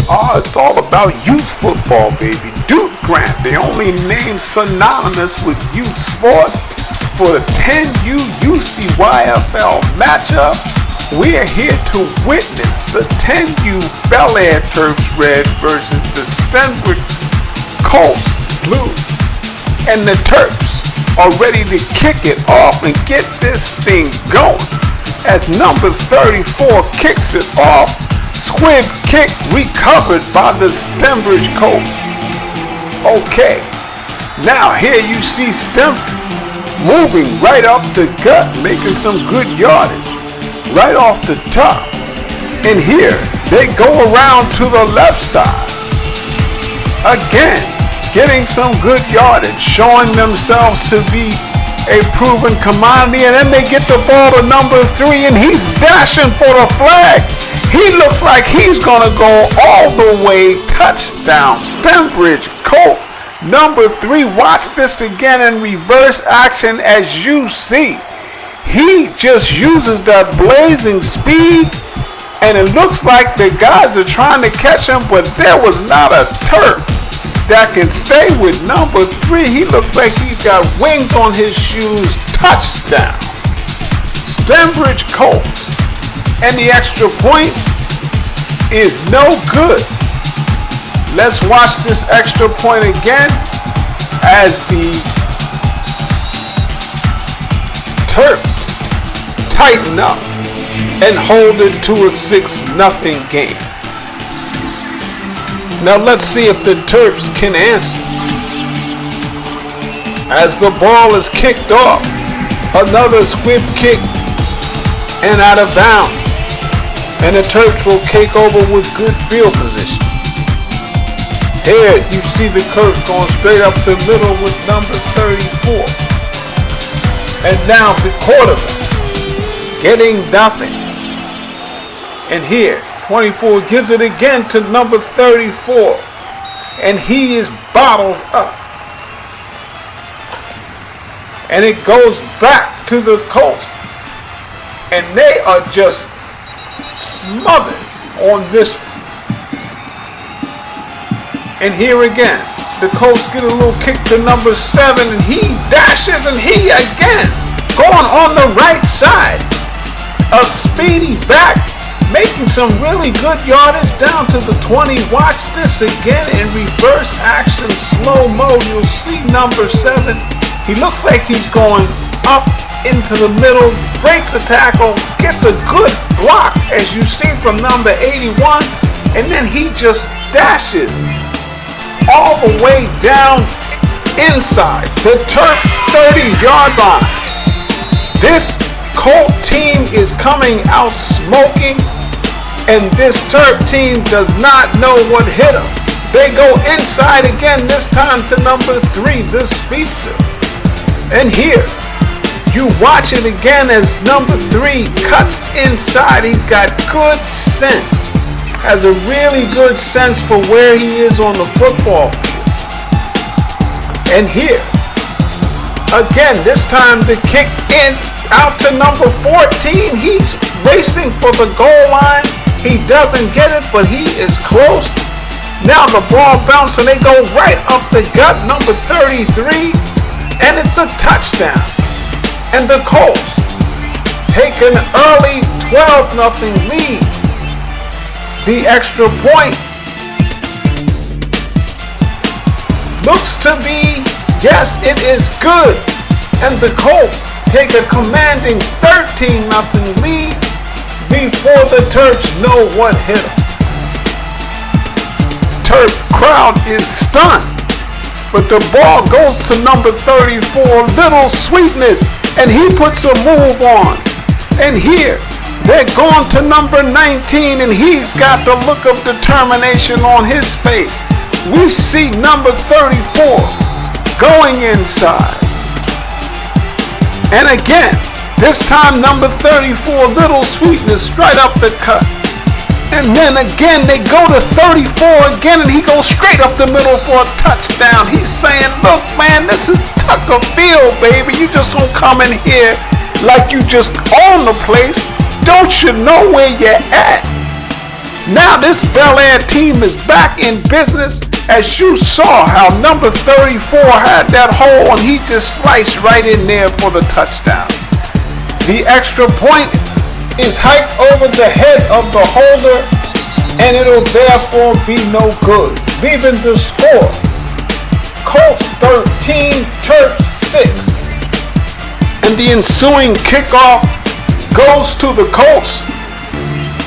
Oh, it's all about youth football, baby. Duke Grant, the only name synonymous with youth sports for the 10U UCYFL matchup. We're here to witness the 10U Bel Air Terps Red versus the Stembridge Colts Blue. And the Terps are ready to kick it off and get this thing going. As number 34 kicks it off, squib kick recovered by the Stembridge Colts. Okay, now here you see Stembridge moving right up the gut, making some good yardage right off the top. And here they go around to the left side. Again, getting some good yardage, showing themselves to be a proven commodity. And then they get the ball to number 3 and he's dashing for the flag. He looks like he's gonna go all the way. Touchdown, Stembridge Colts. Number 3, watch this again in reverse action. As you see, he just uses that blazing speed, and it looks like the guys are trying to catch him, but there was not a Terp that can stay with number 3. He looks like he's got wings on his shoes. Touchdown, Stembridge Colts. And the extra point is no good. Let's watch this extra point again as the Terps tighten up and hold it to a 6-0 game. Now let's see if the Terps can answer. As the ball is kicked off, another squib kick and out of bounds. And the Terps will take over with good field position. Here you see the Terps going straight up the middle with number 34. And now the quarterback getting nothing. And here 24 gives it again to number 34. And he is bottled up. And it goes back to the Colts. And they are just smothered on this. And here again, the Colts get a little kick to number 7, and he dashes, and he again going on the right side. A speedy back, making some really good yardage down to the 20. Watch this again in reverse action, slow-mo. You'll see number 7. He looks like he's going up into the middle, breaks the tackle, gets a good block, as you see from number 81, and then he just dashes all the way down inside the Terp 30-yard line. This Colt team is coming out smoking, and this Terp team does not know what hit them. They go inside again, this time to number 3, the speedster. And here, you watch it again as number 3 cuts inside. He's got good sense. Has a really good sense for where he is on the football field. And here, again, this time the kick is out to number 14. He's racing for the goal line. He doesn't get it, but he is close. Now the ball bounces and they go right up the gut, number 33, and it's a touchdown. And the Colts take an early 12-0 lead. The extra point looks to be, yes, it is good. And the Colts take a commanding 13-0 lead before the Terps know what hit them. This Terp crowd is stunned. But the ball goes to number 34, Little Sweetness, and he puts a move on. And here, they're going to number 19, and he's got the look of determination on his face. We see number 34 going inside. And again, this time number 34, Little Sweetness, straight up the cut. And then again, they go to 34 again, and he goes straight up the middle for a touchdown. He's saying, look, man, this is Tucker Field, baby. You just don't come in here like you just own the place. Don't you know where you're at? Now this Bel Air team is back in business, as you saw how number 34 had that hole and he just sliced right in there for the touchdown. The extra point is hiked over the head of the holder and it'll therefore be no good, leaving the score Colts 13, Terps 6. And the ensuing kickoff goes to the Colts.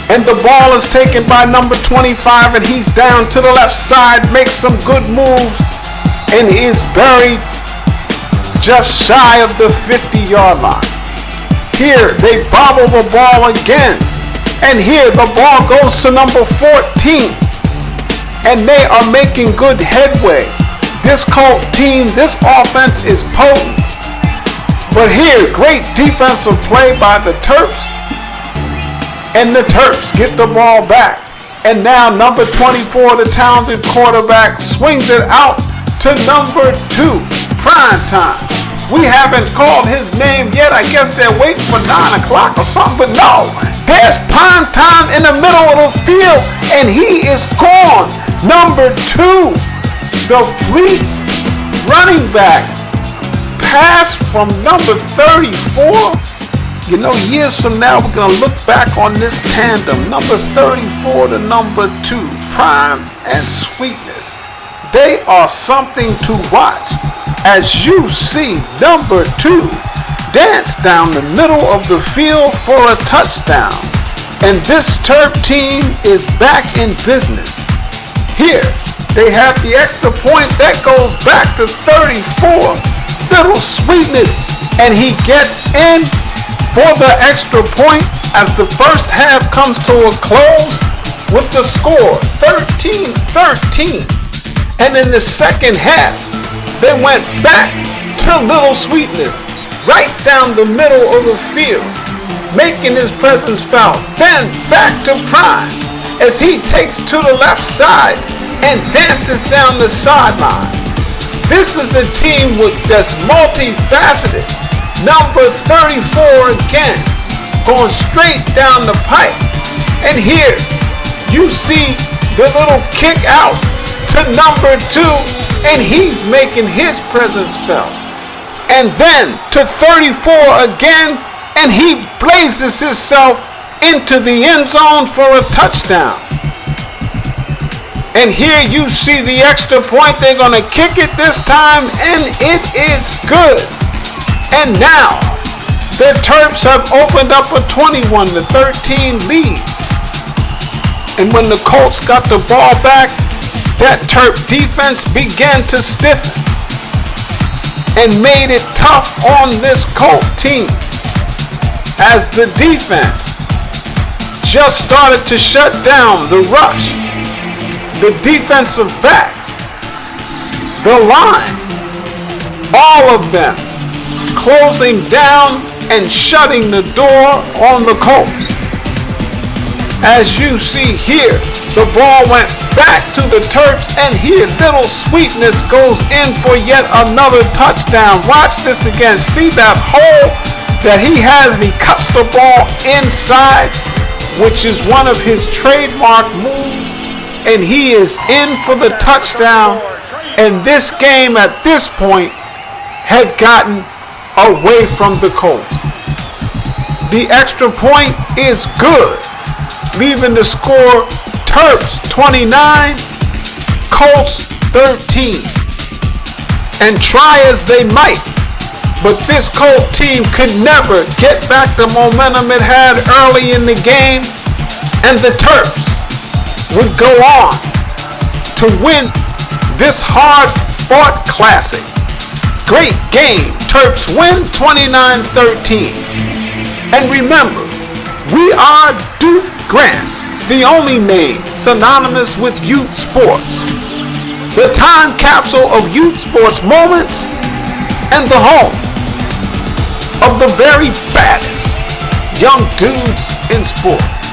And the ball is taken by number 25 and he's down to the left side, makes some good moves, and is buried just shy of the 50-yard line. Here they bobble the ball again, and here the ball goes to number 14, and they are making good headway. This Colt team, this offense is potent, but here great defensive play by the Terps. And the Terps get the ball back. And now number 24, the talented quarterback, swings it out to number 2, Prime Time. We haven't called his name yet. I guess they're waiting for 9 o'clock or something. But no, there's Prime Time in the middle of the field. And he is gone. Number 2, the fleet running back. Pass from number 34. You know, years from now, we're going to look back on this tandem, number 34 to number 2, Prime and Sweetness. They are something to watch. As you see, number 2 dance down the middle of the field for a touchdown. And this Terp team is back in business. Here, they have the extra point that goes back to 34. Little Sweetness, and he gets in for the extra point as the first half comes to a close with the score 13-13. And in the second half, they went back to Little Sweetness right down the middle of the field, making his presence felt. Then back to Prime as he takes to the left side and dances down the sideline. This is a team that's multifaceted. Number 34 again, going straight down the pipe. And here you see the little kick out to number 2, and he's making his presence felt. And then to 34 again, and he blazes himself into the end zone for a touchdown. And here you see the extra point. They're going to kick it this time, and it is good. And now, the Terps have opened up a 21-13 lead. And when the Colts got the ball back, that Terp defense began to stiffen and made it tough on this Colt team. As the defense just started to shut down the rush, the defensive backs, the line, all of them closing down and shutting the door on the Colts. As you see here, the ball went back to the Terps, and here Little Sweetness goes in for yet another touchdown. Watch this again. See that hole that he has, and he cuts the ball inside, which is one of his trademark moves, and he is in for the touchdown. And this game at this point had gotten away from the Colts. The extra point is good, leaving the score Terps 29, Colts 13. And try as they might, but this Colt team could never get back the momentum it had early in the game, and the Terps would go on to win this hard-fought classic. Great game. Terps win 29-13. And remember, we are Duke Grant, the only name synonymous with youth sports. The time capsule of youth sports moments and the home of the very baddest young dudes in sports.